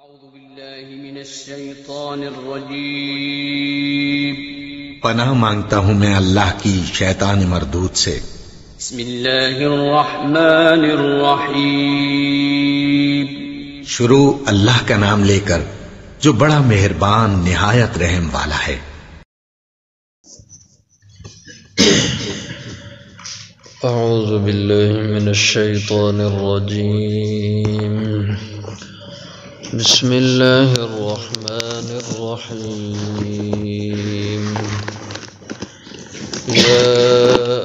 أعوذ بالله من الشيطان الرجيم پناہ مانگتا ہوں میں اللہ کی شیطان مردود سے۔ بسم الله الرحمن الرحيم شروع اللہ کا نام لے کر جو بڑا مہربان نہایت رحم والا ہے۔ اعوذ باللہ من الشیطان الرجیم بسم اللہ الرحمن الرحیم یا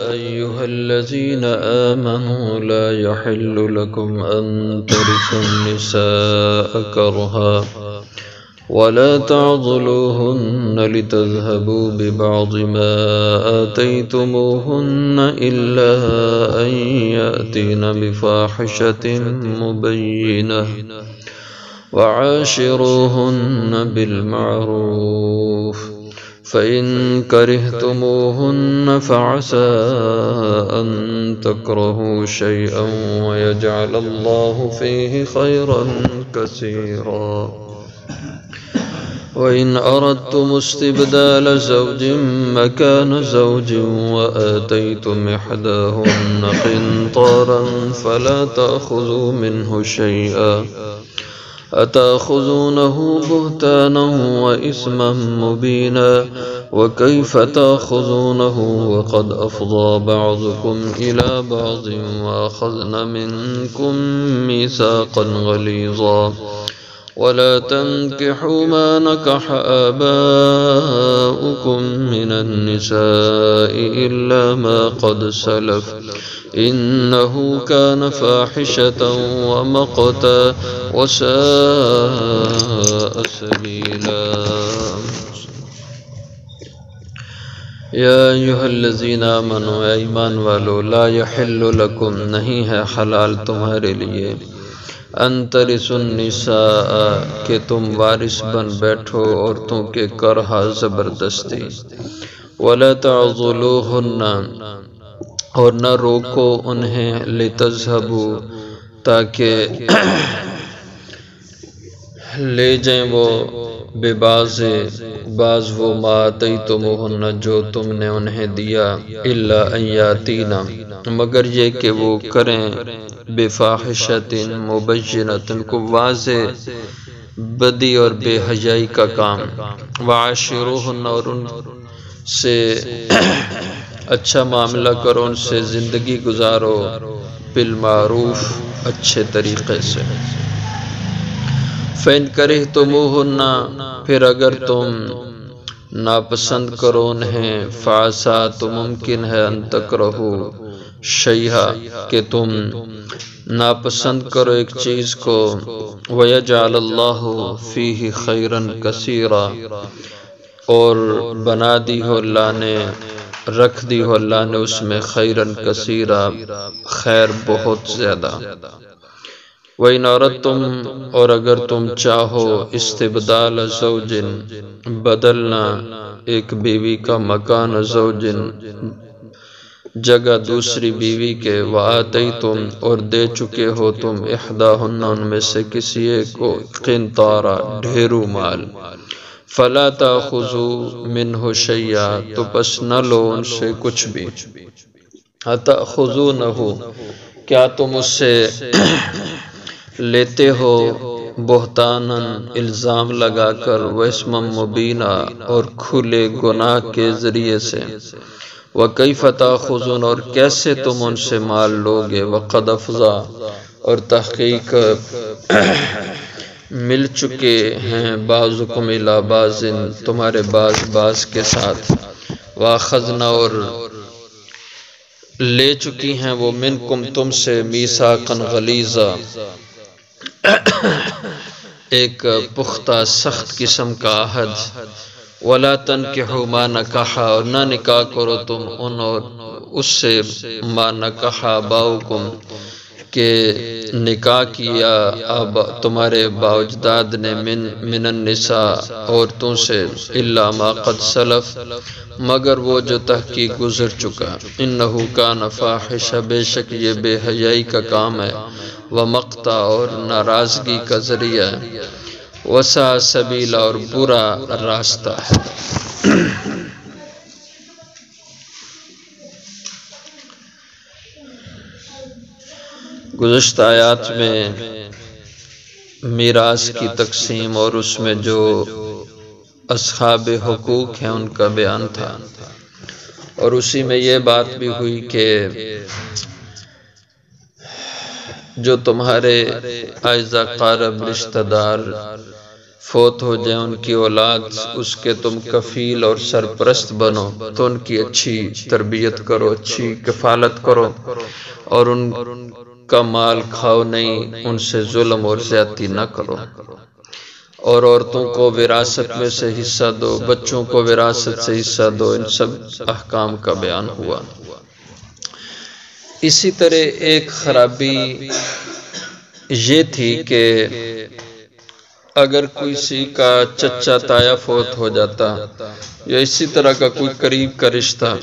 ایہا الذین آمنوا لا يحل لكم ان ترثوا النساء کرہا ولا تعضلوهن لتذهبوا ببعض ما آتيتموهن إلا أن يأتين بفاحشة مبينة وعاشروهن بالمعروف فإن كرهتموهن فعسى أن تكرهوا شيئا ويجعل الله فيه خيرا كثيرا وَإِنْ أَرَدْتُمُ اسْتِبْدَالَ زَوْجٍ مَكَانَ زَوْجٍ وَآتَيْتُمْ إِحْدَاهُنَّ قِنْطَارًا فَلَا تَأْخُذُوا مِنْهُ شَيْئًا أَتَأْخُذُونَهُ بُهْتَانًا وَإِثْمًا مُبِينًا وَكَيْفَ تَأْخُذُونَهُ وَقَدْ أَفْضَى بَعْضُكُمْ إِلَى بَعْضٍ وَأَخَذْنَ مِنْكُمْ مِيثَاقًا غَلِيظًا ولا تنكحوا ما نكح آباؤكم من النساء إلا ما قد سلف إنه كان فاحشة ومقتا وساء سبيلا یا ایہا الذین آمنوا ایمان والو لا یحل لکم نہیں ہے حلال تمہارے لیے ان ترثوا النساء کہ تم وارث بن بیٹھو عورتوں کے کرہا زبردستی ولا تعضلوهن اور نہ روکو انہیں لتذهبوا تاکہ لے جائیں وہ بعض وہ ما آتیتموہن جو تم نے انہیں دیا الا ان یاتینا مگر یہ کہ وہ کریں بفاحشۃ مبینۃ کو واضح بدی اور بے حیائی کا کام وعاشروہن اور ان سے اچھا معاملہ کرو ان سے زندگی گزارو بالمعروف اچھے طریقے سے فَإِنْ كَرِهْتُمُوهُنَّ پھر اگر تم ناپسند کرو انہیں فَعَسَىٰ تو ممکن ہے ان تَكْرَهُوا شَيْئًا کہ تم ناپسند کرو ایک چیز کو وَيَجْعَلَ اللَّهُ فِيهِ خَيْرًا كَثِيرًا اور بنا دی ہو اللہ نے رکھ دی ہو اللہ نے اس میں خیرًا کثیرا خیر بہت زیادہ وَإِنْ أَرَدْتُمْ اور اگر تم چاہو استبدال زوج بدلنا ایک بیوی کا مکان زوج جگہ دوسری بیوی کے وآتیتم اور دے چکے ہو تم احداہن ان میں سے کسی ایک کو قنطارا ڈھیرو مال فلا تأخذوا منہ شیئا تو پس نہ لو ان سے کچھ بھی اتأخذونہ کیا تم اس سے لیتے ہو بہتاناً الزام لگا کر واسما مبینہ اور کھلے گناہ کے ذریعے سے وَكَيْفَ تَأْخُذُونَ اور کیسے تم ان سے مال لوگے وَقَدْ أَفْضَىٰ اور تحقیق مل چکے ہیں بعضکم الی بعض تمہارے بعض کے ساتھ وَأَخَذْنَا اور لے چکی ہیں وہ منکم تم سے میثاقا غلیظا ایک پختہ سخت قسم کا عہد ولا تنکحوا ما نکح اور نہ نکاح کرو تم ان اور اس سے ما نکح آباؤکم کہ نکاح کیا تمہارے باوجداد نے من النساء عورتوں سے الا ما قد سلف مگر وہ جو تحقیق گزر چکا انہو کان فاحشہ بے شک یہ بے حیائی کا کام ہے ومقتا اور ناراضگی کا ذریعہ وسا سبیلا اور برا راستہ ہے۔ گزشتہ آیات میں میراث کی تقسیم اور اس میں جو اصحاب حقوق ہیں ان کا بیان تھا، اور اسی میں یہ بات بھی ہوئی کہ جو تمہارے اعزا قارب رشتہ دار فوت ہو جائیں، ان کی اولاد اس کے تم کفیل اور سرپرست بنو تو ان کی اچھی تربیت کرو، اچھی کفالت کرو، اور ان کا مال کھاؤ نہیں، ان سے ظلم اور زیادتی نہ کرو، اور عورتوں کو وراثت میں سے حصہ دو، بچوں کو وراثت سے حصہ دو۔ ان سب احکام کا بیان ہوا۔ اسی طرح ایک خرابی یہ تھی کہ اگر کسی کا چچا تایا فوت ہو جاتا یا اسی طرح کا کوئی قریب کا رشتہ،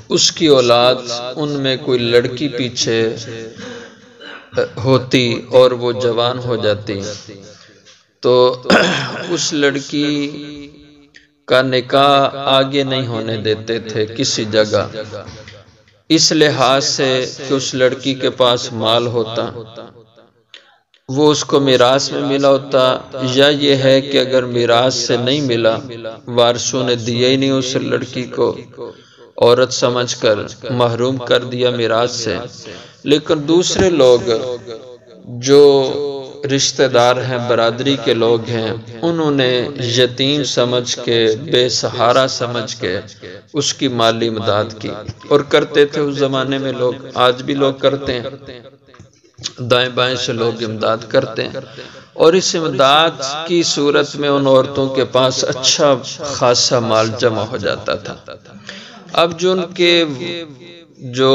اس کی اولاد ان میں کوئی لڑکی پیچھے ہوتی اور وہ جوان ہو جاتی تو اس لڑکی کا نکاح آگے نہیں ہونے دیتے تھے کسی جگہ، اس لحاظ سے کہ اس لڑکی کے پاس مال ہوتا، وہ اس کو میراث میں ملا ہوتا، یا یہ ہے کہ اگر میراث سے نہیں ملا، وارثوں نے دیا ہی نہیں اس لڑکی کو، عورت سمجھ کر محروم کر دیا میراث سے، لیکن دوسرے لوگ جو رشتہ دار ہیں، برادری کے لوگ ہیں، انہوں نے یتیم سمجھ کے، بے سہارا سمجھ کے اس کی مالی امداد کی، اور کرتے تھے اس زمانے میں لوگ، آج بھی لوگ کرتے ہیں، دائیں بائیں سے لوگ امداد کرتے ہیں، اور اس امداد کی صورت میں ان عورتوں کے پاس اچھا خاصا مال جمع ہو جاتا تھا۔ اب جو ان کے جو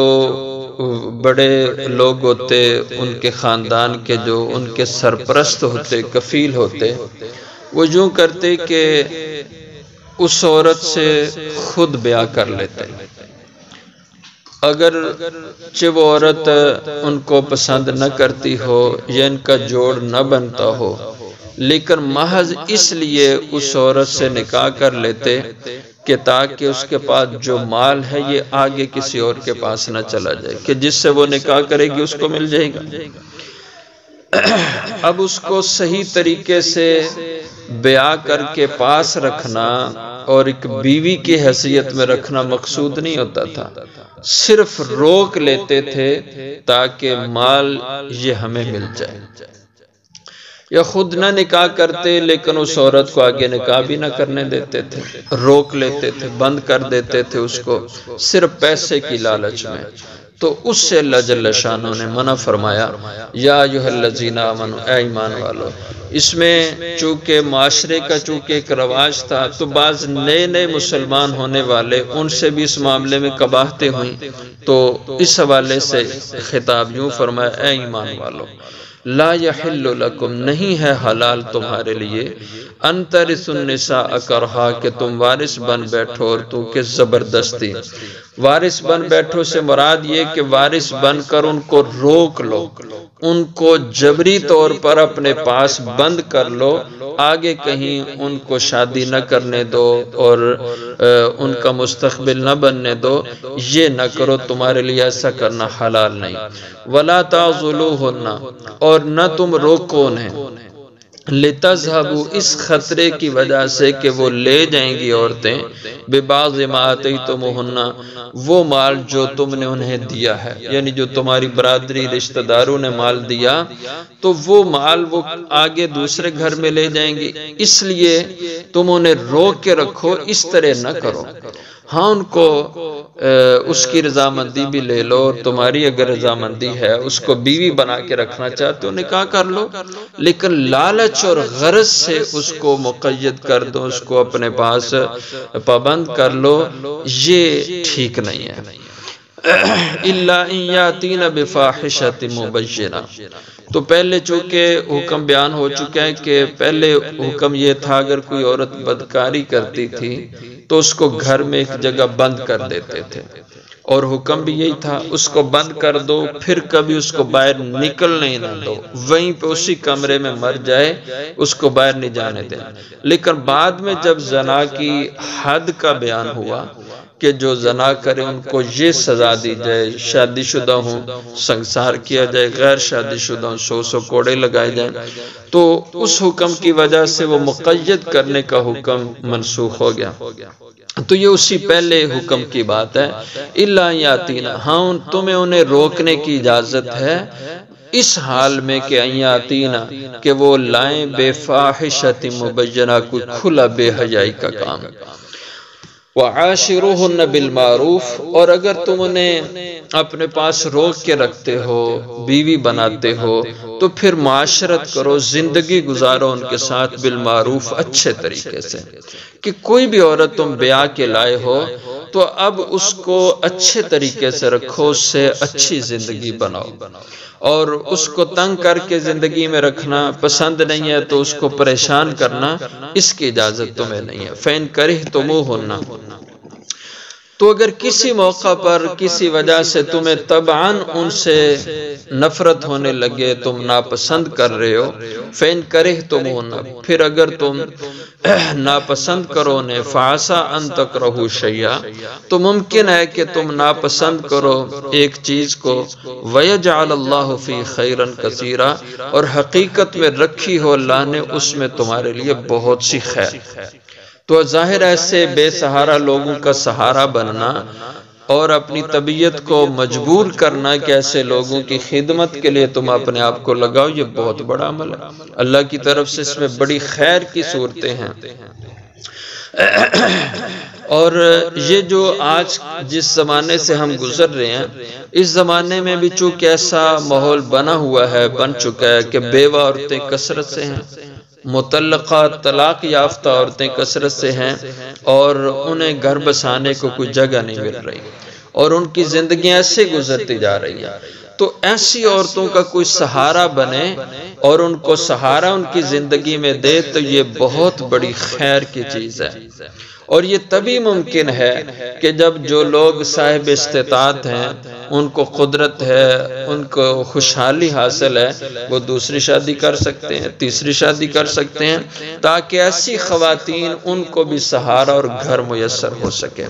بڑے لوگ ہوتے، ان کے خاندان کے جو ان کے سرپرست ہوتے، کفیل ہوتے، وہ یوں کرتے کہ اس عورت سے خود بیاہ کر لیتے، اگر وہ عورت ان کو پسند نہ کرتی ہو یا ان کا جوڑ نہ بنتا ہو، لیکن محض اس لیے اس عورت سے نکاح کر لیتے کہ تاکہ اس کے پاس جو مال ہے یہ آگے کسی اور کے پاس نہ چلا جائے، کہ جس سے وہ نکاح کرے گی اس کو مل جائے گا۔ اب اس کو صحیح طریقے سے بیاہ کر کے پاس رکھنا اور ایک بیوی کی حیثیت میں رکھنا مقصود نہیں ہوتا تھا، صرف روک لیتے تھے تاکہ مال یہ ہمیں مل جائے، یا خود نہ نکاح کرتے لیکن اس عورت کو آگے نکاح بھی نہ کرنے دیتے تھے، روک لیتے تھے، بند کر دیتے تھے اس کو، صرف پیسے کی لالچ میں۔ تو اس سے اللہ جل شانہ نے منع فرمایا، یا ایھا الذین آمنوا، اے ایمان والو۔ اس میں چونکہ معاشرے کا چونکہ ایک رواج تھا تو بعض نئے نئے مسلمان ہونے والے، ان سے بھی اس معاملے میں قباحتیں ہوئیں، تو اس حوالے سے خطاب یوں فرمایا، اے ایمان والو، لا یحل لکم، نہیں ہے حلال تمہارے لیے، ان ترثوا النساء کرہا، کہ تم وارث بن بیٹھو اور تو کہ زبردستی۔ وارث بن بیٹھو سے مراد یہ کہ وارث بن کر ان کو روک لو، ان کو جبری طور پر اپنے پاس بند کر لو، آگے کہیں ان کو شادی نہ کرنے دو اور ان کا مستقبل نہ بننے دو، یہ نہ کرو، تمہارے لیے ایسا کرنا حلال نہیں۔ ولا تعضلوہن، اور نہ تم روکو انہیں، لتذہبوا، اس خطرے کی وجہ سے کہ وہ لے جائیں گی عورتیں، ببعض ما آتیتموہن، وہ مال جو تم نے انہیں دیا ہے، یعنی جو تمہاری برادری رشتہ داروں نے مال دیا تو وہ مال وہ آگے دوسرے گھر میں لے جائیں گی، اس لیے تم انہیں روک کے رکھو، اس طرح نہ کرو۔ ہاں ان کو اس کی رضامندی بھی لے لو، اور تمہاری اگر رضامندی ہے اس کو بیوی بنا کے رکھنا چاہتے ہو نکاح کر لو، لیکن لالچ اور غرض سے اس کو مقید کر دو، اس کو اپنے پاس پابند کر لو، یہ ٹھیک نہیں ہے۔ الا ان یاتین بفاحشۃ مبینہ، تو پہلے چونکہ حکم بیان ہو چکا ہے کہ پہلے حکم یہ تھا اگر کوئی عورت بدکاری کرتی تھی تو اس کو گھر میں ایک جگہ بند کر دیتے تھے، اور حکم بھی یہی تھا اس کو بند کر دو، پھر کبھی اس کو باہر نکلنے ہی نہ دو، وہیں پہ اسی کمرے میں مر جائے، اس کو باہر نہیں جانے دیں۔ لیکن بعد میں جب زنا کی حد کا بیان ہوا کہ جو زنا کرے ان کو یہ سزا دی جائے، شادی شدہ ہوں سنسار کیا جائے، غیر شادی شدہ ہوں 100 کوڑے لگائے جائیں، تو اس حکم کی وجہ سے وہ مقید کرنے کا حکم منسوخ ہو گیا۔ تو یہ اسی پہلے حکم کی بات ہے، الا یاتینا، ہاں تمہیں انہیں روکنے کی اجازت ہے اس حال میں کہ ایاتینا کہ وہ لائیں بے فاحشۃ مبینہ، کوئی کھلا بے حیائی کا کام۔ وعاشروہن بالمعروف، اور اگر تم انہیں اپنے پاس روک کے رکھتے ہو، بیوی بناتے ہو، تو پھر معاشرت کرو، زندگی گزارو ان کے ساتھ بالمعروف، اچھے طریقے سے۔ کہ کوئی بھی عورت تم بیاہ کے لائے ہو تو اب اس کو اچھے طریقے سے رکھو، اس سے اچھی زندگی بناؤ، اور اس کو تنگ کر کے زندگی میں رکھنا پسند نہیں ہے تو اس کو پریشان کرنا، اس کی اجازت تمہیں نہیں ہے۔ فَإِن كَرِهْتُمُوهُنَّ، تو اگر کسی موقع پر کسی وجہ سے تمہیں طبعاً ان سے نفرت ہونے لگے، تم ناپسند کر رہے ہو، فَإِن كَرِهْتُمُوهُنَّ، پھر اگر تم ناپسند کرو انہیں، فَعَسَىٰ أَن تَكْرَهُوا شَيْئًا، تو ممکن ہے کہ تم ناپسند کرو ایک چیز کو، وَيَجْعَلَ اللَّهُ فِي خَيْرًا كَثِيرًا، اور حقیقت میں رکھی ہو اللہ نے اس میں تمہارے لیے بہت سی خیر۔ تو ظاہر ایسے بے سہارا لوگوں کا سہارا بننا اور اپنی طبیعت کو مجبور کرنا کہ ایسے لوگوں کی خدمت کے لیے تم اپنے آپ کو لگاؤ، یہ بہت بڑا عمل ہے، اللہ کی طرف سے اس میں بڑی خیر کی صورتیں ہیں۔ اور یہ جو آج جس زمانے سے ہم گزر رہے ہیں، اس زمانے میں بھی چونکہ ایسا ماحول بنا ہوا ہے، بن چکا ہے کہ بیوہ عورتیں کثرت سے ہیں، مطلقہ طلاق یافتہ عورتیں کثرت سے ہیں، اور انہیں گھر بسانے کو کوئی جگہ نہیں مل رہی، اور ان کی زندگیاں ایسے گزرتی جا رہی ہیں۔ تو ایسی عورتوں کا کوئی سہارا بنے اور ان کو سہارا ان کی زندگی میں دے، تو یہ بہت بڑی خیر کی چیز ہے۔ اور یہ تبھی ممکن ہے کہ جب جو لوگ صاحب استطاعت ہیں، ان کو قدرت ہے، ان کو خوشحالی حاصل ہے، وہ دوسری شادی کر سکتے ہیں، تیسری شادی کر سکتے ہیں، تاکہ ایسی خواتین ان کو بھی سہارا اور گھر میسر ہو سکے۔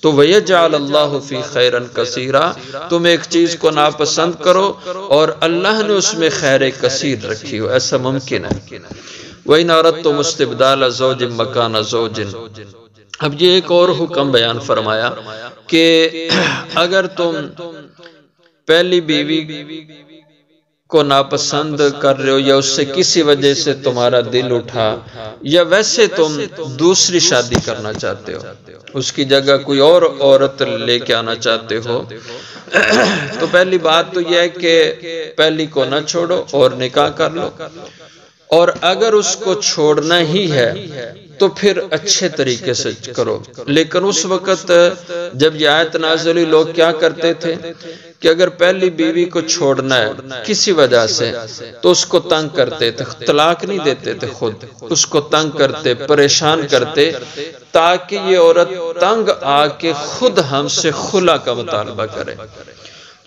تو وَيَجْعَلَ اللَّهُ فِي خَيْرًا كَثِيرًا، تم ایک چیز کو ناپسند کرو اور اللہ نے اس میں خیر کثیر رکھی ہو، ایسا ممکن ہے۔ وَإِنْ أَرَدْتُمُ اسْتِبْدَالَ زَوْجٍ مَكَانَ زَوْجٍ، اب یہ ایک اور حکم بیان فرمایا کہ اگر تم پہلی بیوی کو ناپسند کر رہے ہو، یا اس سے کسی وجہ سے تمہارا دل اٹھا، یا ویسے تم دوسری شادی کرنا چاہتے ہو، اس کی جگہ کوئی اور عورت لے کے آنا چاہتے ہو، تو پہلی بات تو یہ ہے کہ پہلی کو نہ چھوڑو اور نکاح کر لو، اور اگر اس کو چھوڑنا ہی ہے تو پھر اچھے طریقے سے کرو۔ لیکن اس وقت جب یہ آیت نازل ہوئی، لوگ کیا کرتے تھے کہ اگر پہلی بیوی کو چھوڑنا ہے کسی وجہ سے تو اس کو تنگ کرتے تھے، طلاق نہیں دیتے تھے، خود اس کو تنگ کرتے، پریشان کرتے، تاکہ یہ عورت تنگ آ کے خود ہم سے خلا کا مطالبہ کرے۔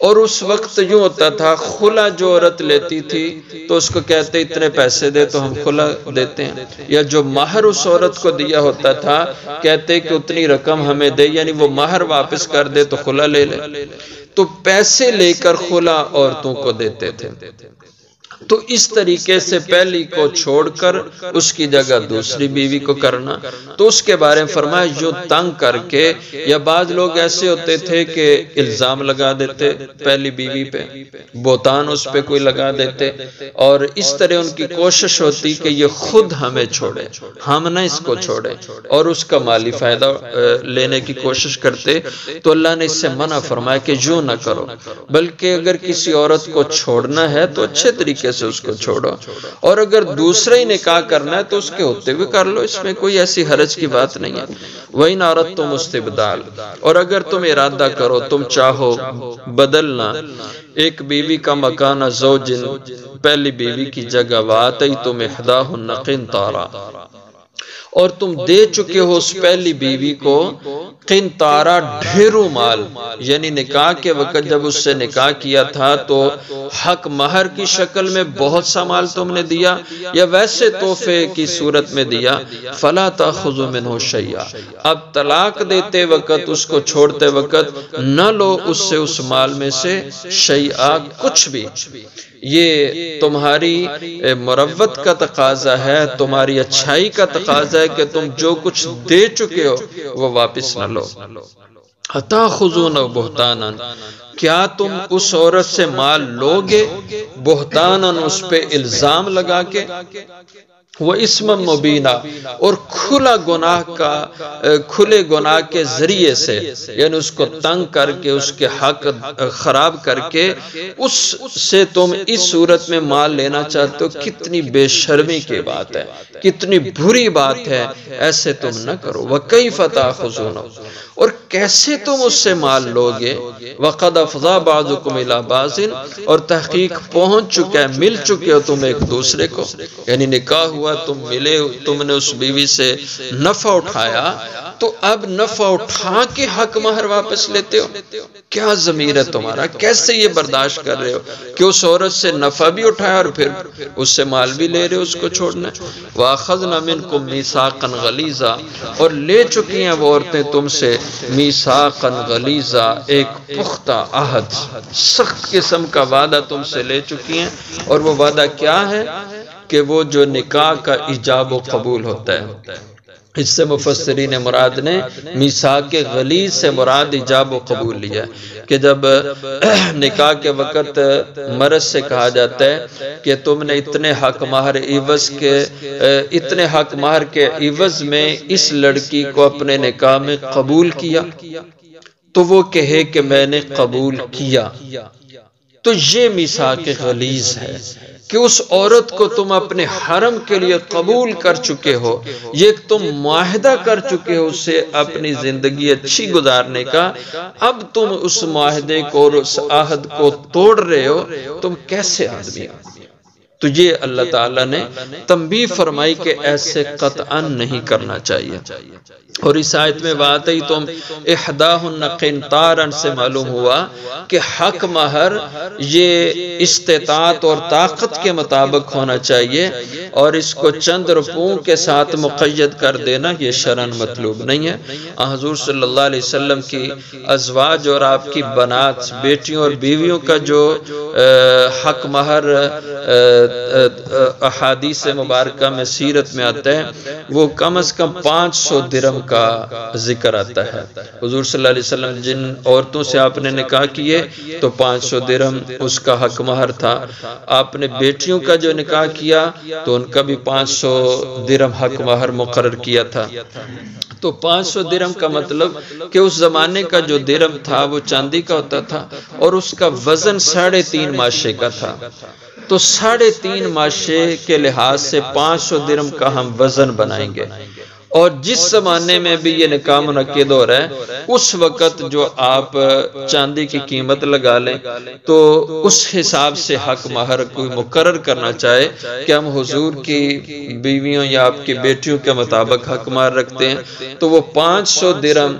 اور اس وقت یوں ہوتا تھا، خلا جو عورت لیتی تھی تو اس کو کہتے اتنے پیسے دے تو ہم خلا دیتے ہیں، یا جو مہر اس عورت کو دیا ہوتا تھا کہتے کہ اتنی رقم ہمیں دے، یعنی وہ مہر واپس کر دے تو خلا لے لے، تو پیسے لے کر خلا عورتوں کو دیتے تھے۔ تو اس طریقے سے پہلی کو چھوڑ کر اس کی جگہ دوسری بیوی کو کرنا، تو اس کے بارے میں فرمایا جو تنگ کر کے، یا بعض لوگ ایسے ہوتے تھے کہ الزام لگا دیتے پہلی بیوی پہ، بہتان اس پہ کوئی لگا دیتے، اور اس طرح ان کی کوشش ہوتی کہ یہ خود ہمیں چھوڑے، ہم نہ اس کو چھوڑے، اور اس کا مالی فائدہ لینے کی کوشش کرتے۔ تو اللہ نے اس سے منع فرمایا کہ یوں نہ کرو، بلکہ اگر کسی عورت کو چھوڑنا ہے تو اچھے طریقے سے اس کو چھوڑو، اور اگر دوسرا ہی نکاح کرنا ہے تو اس کے ہوتے ہوئے کر لو، اس میں کوئی ایسی حرج کی بات نہیں ہے۔ وَإِنْ أَرَدْتُمُ اسْتِبْدَالَ، اور اگر تم ارادہ کرو، تم چاہو بدلنا ایک بیوی کا مکان زوجن، پہلی بیوی کی جگہ، وَآتَيْتُمْ إِحْدَاهُنَّ قِنْطَارًا، اور تم دے چکے ہو اس پہلی بیوی کو قنطارہ ڈھیروں مال، یعنی نکاح کے وقت جب اس سے نکاح کیا تھا تو حق مہر کی شکل میں بہت سا مال تم نے دیا یا ویسے تحفے کی صورت میں دیا، فلا تاخذوا منہ شیئا، اب طلاق دیتے وقت، اس کو چھوڑتے وقت نہ لو اس سے، اس مال میں سے شیئا، کچھ بھی۔ یہ تمہاری مروت کا تقاضا ہے، تمہاری اچھائی کا تقاضا ہے کہ تم جو کچھ دے چکے ہو وہ واپس نہ لو۔ اتاخذونہ بہتانا، کیا تم اس عورت سے مال لوگے بہتانا، اس پہ الزام لگا کے، وہ اسم مبینہ، اور کھلا گناہ کا، کھلے گناہ کے ذریعے سے، یعنی اس کو تنگ کر کے، اس کے حق خراب کر کے اس سے تم اس صورت میں مال لینا چاہتے ہو، کتنی بے شرمی کی بات ہے، کتنی بری بات ہے، ایسے تم نہ کرو۔ وَكَيْفَ تَأْخُذُونَهُ، اور کیسے تم اس سے مال لوگے، وَقَدْ أَفْضَىٰ بَعْضُكُمْ إِلَىٰ بَعْضٍ، اور تحقیق پہنچ چکا ہے، مل چکے ہو تم ایک دوسرے کو، یعنی نکاح ہوا، تم ملے، تم نے اس بیوی سے نفع اٹھایا، تو اب نفع اٹھا کے حق مہر واپس لیتے ہو؟ کیا ضمیر ہے تمہارا؟ کیسے یہ برداشت کر رہے ہو کہ اس عورت سے نفع بھی اٹھایا اور پھر اس سے مال بھی لے رہے ہو، اس کو چھوڑنا؟ وَأَخَذْنَا مِنْكُمْ مِيثَاقًا غَلِيظًا، اور لے چکی ہیں وہ عورتیں تم سے میثاقًا غلیظا، ایک پختہ عہد، سخت قسم کا وعدہ تم سے لے چکی ہیں، اور وہ وعدہ کیا ہے کہ وہ جو نکاح کا ایجاب و قبول ہوتا ہے۔ اس سے مفسرین مراد نے میثاق غلیظ سے مراد ایجاب و قبول لیا ہے کہ جب نکاح کے وقت مرد سے کہا جاتا ہے کہ تم نے اتنے حق مہر عوض کے، اتنے حق مہر کے عوض میں اس لڑکی کو اپنے نکاح میں قبول کیا، تو وہ کہے کہ میں نے قبول کیا، تو یہ میثاق غلیظ ہے کہ اس عورت کو تم اپنے حرم کے لیے قبول کر چکے ہو، یہ تم معاہدہ کر چکے ہو اس سے اپنی زندگی اچھی گزارنے کا، اب تم اس معاہدے کو اور اس عہد کو توڑ رہے ہو، تم کیسے آدمی ہو؟ تو یہ اللہ تعالیٰ نے تنبیہ فرمائی کہ ایسے قطعاً نہیں کرنا چاہیے۔ اور اس آیت میں بات ہے تم احداہن قنطارن سے معلوم ہوا کہ حق مہر یہ استطاعت اور طاقت کے مطابق ہونا چاہیے، اور اس کو چند روپوں کے ساتھ مقید کر دینا یہ شرعاً مطلوب نہیں ہے۔ حضور صلی اللہ علیہ وسلم کی ازواج اور آپ کی بنات، بیٹیوں اور بیویوں کا جو حق مہر احادیث مبارکہ میں سیرت میں آتا ہے وہ کم از کم 500 درہم کا ذکر آتا ہے۔ حضور صلی اللہ علیہ وسلم جن عورتوں سے آپ نے نکاح کیے تو 500 درہم اس کا حق مہر تھا، آپ نے بیٹیوں کا جو نکاح کیا تو ان کا بھی 500 درہم حق مہر مقرر کیا تھا۔ تو 500 درہم کا مطلب کہ اس زمانے کا جو درہم تھا وہ چاندی کا ہوتا تھا اور اس کا وزن 3.5 ماشے کا تھا، تو 3.5 ماشے کے لحاظ سے 500 درہم کا ہم وزن بنائیں گے۔ اور جس زمانے میں بھی یہ نکاح منعقد ہو رہا ہے اس وقت جو آپ چاندی کی قیمت لگا لیں تو اس حساب سے حق مہر کوئی مقرر کرنا چاہے کہ ہم حضور کی بیویوں یا آپ کی بیٹیوں کے مطابق حق مہر رکھتے ہیں تو وہ 500 درہم،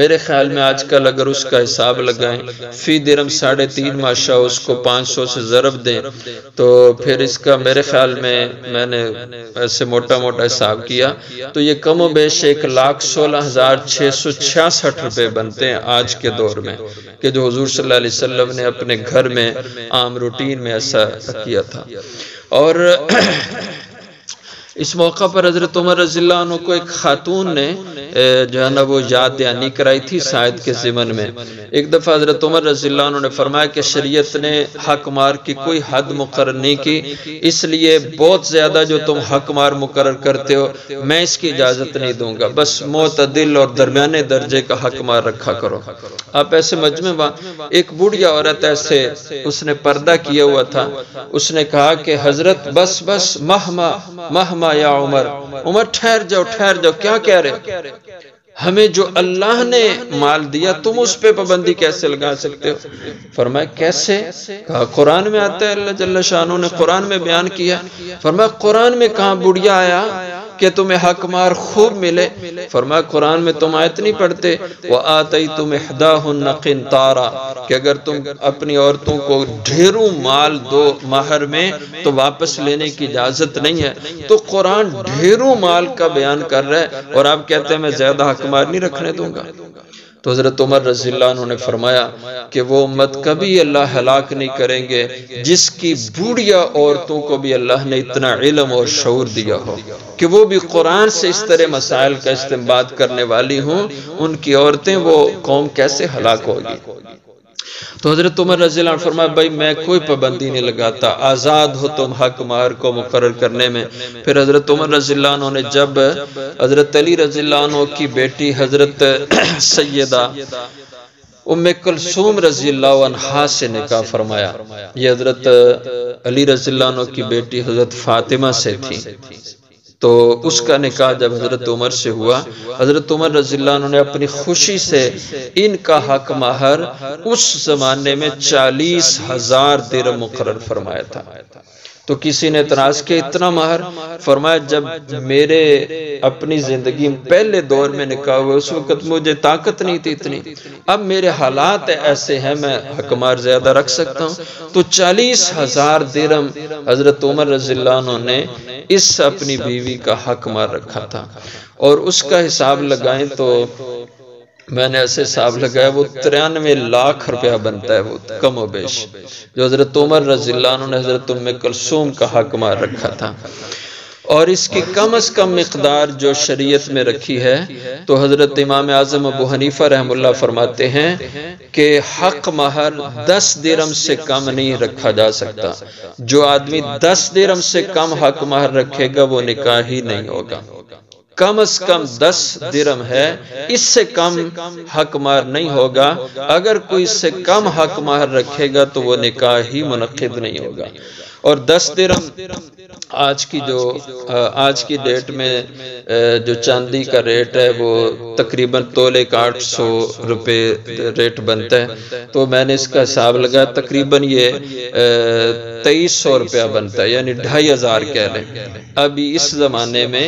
میرے خیال میں آج کل اگر اس کا حساب لگائیں فی درہم 3.5 ماشا، اس کو 500 سے ضرب دیں تو پھر اس کا میرے خیال میں نے ایسے موٹا موٹا حساب کیا تو یہ کم و بیش 1,16,666 روپے بنتے ہیں آج کے دور میں، کہ جو حضور صلی اللہ علیہ وسلم نے اپنے گھر میں عام روٹین میں ایسا کیا تھا۔ اور اس موقع پر حضرت عمر رضی اللہ عنہ کو ایک خاتون نے جو ہے نا وہ یاد دہانی کرائی تھی سائد کے ضمن میں۔ ایک دفعہ حضرت عمر رضی اللہ عنہ نے فرمایا کہ شریعت نے حق مہر کی کوئی حد مقرر نہیں کی، اس لیے بہت زیادہ جو تم حق مہر مقرر کرتے ہو میں اس کی اجازت نہیں دوں گا، بس معتدل اور درمیانے درجے کا حق مہر رکھا کرو۔ آپ ایسے مجمع ایک بوڑھیا عورت ایسے اس نے پردہ کیا ہوا تھا، اس نے کہا کہ حضرت بس مہما یا عمر ٹھہر جاؤ کیا کہہ رہے، ہمیں جو اللہ نے مال دیا تم اس پہ پابندی کیسے لگا سکتے ہو؟ فرمایا کیسے؟ کہا قرآن میں آتا ہے، اللہ جل شانہ نے قرآن میں بیان کیا۔ فرمایا قرآن میں کہاں بڑھیا آیا کہ تمہیں حق مہر خوب ملے؟ فرمایا قرآن میں تم آیت نہیں پڑھتے وَآتَيْتُمْ إِحْدَاهُنَّ قِنْطَارًا کہ اگر تم اپنی عورتوں کو ڈھیروں مال دو مہر میں تو واپس لینے کی اجازت نہیں ہے. تو قرآن ڈھیروں مال کا بیان کر رہا ہے اور آپ کہتے ہیں میں زیادہ حق مہر نہیں رکھنے دوں گا. تو حضرت عمر رضی اللہ عنہ نے فرمایا کہ وہ امت کبھی اللہ ہلاک نہیں کریں گے جس کی بوڑھیا عورتوں کو بھی اللہ نے اتنا علم اور شعور دیا ہو کہ وہ بھی قرآن سے اس طرح مسائل کا استنباط کرنے والی ہوں. ان کی عورتیں وہ قوم کیسے ہلاک ہوگی؟ تو حضرت عمر رضی اللہ عنہ فرمایا بھائی میں کوئی پابندی نہیں لگاتا، آزاد ہو تم حق مہر کو مقرر کرنے میں. پھر حضرت عمر رضی اللہ عنہ نے جب حضرت علی رضی اللہ عنہ کی بیٹی حضرت سیدہ ام کلثوم رضی اللہ عنہا سے نکاح فرمایا، یہ حضرت علی رضی اللہ عنہ کی بیٹی حضرت فاطمہ سے تھی، تو اس کا نکاح جب حضرت عمر سے ہوا، حضرت عمر رضی اللہ عنہ نے اپنی خوشی سے ان کا حق مہر اس زمانے میں 40,000 درہم مقرر فرمایا تھا. تو کسی نے اعتراض کیا اتنا مہر؟ فرمایا جب میرے اپنی زندگی میں پہلے دور میں نکاح ہوئے اس وقت مجھے طاقت نہیں تھی اتنی، اب میرے حالات ایسے ہیں میں حق مہر زیادہ رکھ سکتا ہوں. تو 40,000 درہم حضرت عمر رضی اللہ عنہ نے اس اپنی بیوی کا حق مہر رکھا تھا. اور اس کا حساب لگائیں تو میں نے ایسے حساب لگایا وہ 93 لاکھ روپیہ بنتا ہے، وہ کم و بیش، جو حضرت عمر رضی اللہ عنہ نے حضرت ام کلثوم کا حق مہر رکھا تھا. اور اس کی کم از کم مقدار جو شریعت میں رکھی ہے تو حضرت امام اعظم ابو حنیفہ رحم اللہ فرماتے ہیں کہ حق مہر 10 درہم سے کم نہیں رکھا جا سکتا. جو آدمی 10 درہم سے کم حق مہر رکھے گا وہ نکاح ہی نہیں ہوگا. کم از کم 10 درہم ہے، اس سے کم حق مہر نہیں ہوگا. اگر کوئی اس سے کم حق مہر رکھے گا تو وہ نکاح ہی منعقد نہیں ہوگا. اور 10 درہم آج کی ڈیٹ میں جو چاندی کا ریٹ ہے وہ تقریباً تولے کا 800 روپے ریٹ بنتا ہے. تو میں نے اس کا حساب لگا تقریباً یہ 2300 روپیہ بنتا ہے، یعنی 2500 کہہ لیں. ابھی اس زمانے میں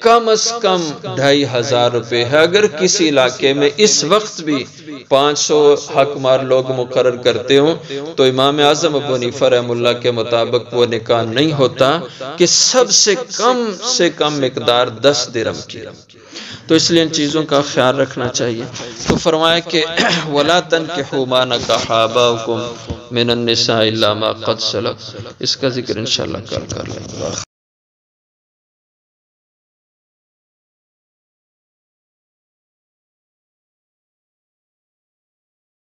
کم از کم 2500 روپے ہے. اگر کسی علاقے میں اس وقت بھی 500 حق مہر لوگ مقرر کرتے ہوں تو امام اعظم ابو حنیفہ رحم اللہ کے مطابق وہ نکاح نہیں ہوتا کہ سب سے کم مقدار 10 درہم کی. تو اس لیے ان چیزوں کا خیال رکھنا چاہیے. تو فرمایا کہ وَلَا تَنْكِحُوا مَا نَكَحَ آبَاؤُكُم مِّنَ النِّسَاءِ إِلَّا مَا قَدْ سَلَفَ. اس کا ذکر انشاءاللہ کل کر لیں گے.